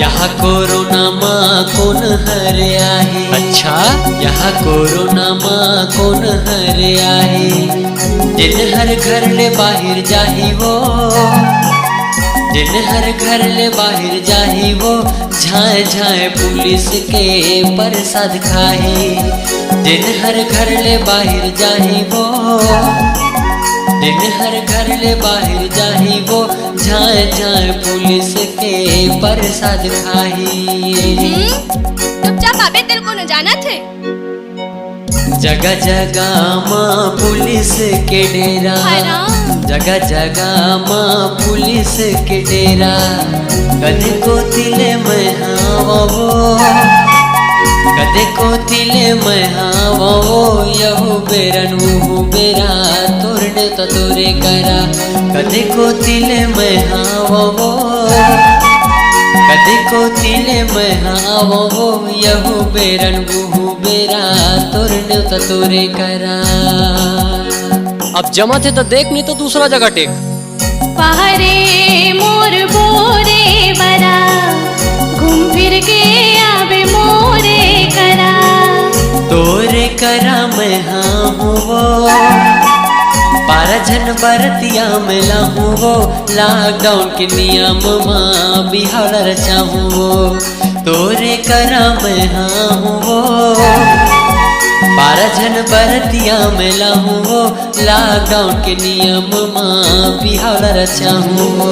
यहाँ कोरोना माँ कौन हरे आहे। अच्छा, यहाँ कोरोना माँ कौन हरे आहे। जिन हर घर ले बाहर जाही वो, जिन हर घर ले बाहर जाही वो, झाए झाए पुलिस के प्रसाद खाही। जिन हर घर ले बाहर जाही वो, जिन हर घर ले बाहर जाही वो, झाए झाए पुलिस के प्रसाद खाही। चुपचाप आबे, तेरे को न जाना थे। जगह जगह माँ पुलिस के डेरा, जगह जगह माँ पुलिस के डेरा। कदे को तिले मैं हाँ वो, कदे को तिले मैं हाँ वो, यहू बेरन वो बेरा तोरने तो तोरे करा। कदे को तिले मैं हाँ वो, कदे को तिले मैं हाँ वो, यहू बेरन वो बेरा तोरने तो तोरे करा। अब जमा थे तो देख, नहीं तो दूसरा जगह टेक। पहरे मोर बोरे बरा, घूम फिर के आबे मोरे करा। तोरे करा मैं हाँ हूँ वो, 12 जन बरतिया में लाहूँ वो। लॉकडाउन के नियम माँ बिहार रचाहूँ वो। तोरे करा मैं हाँ हूँ वो, 12 जन बरतिया में लाहूँ वो। लॉकडाउन के नियम माँ बिहार रचाहूँ वो।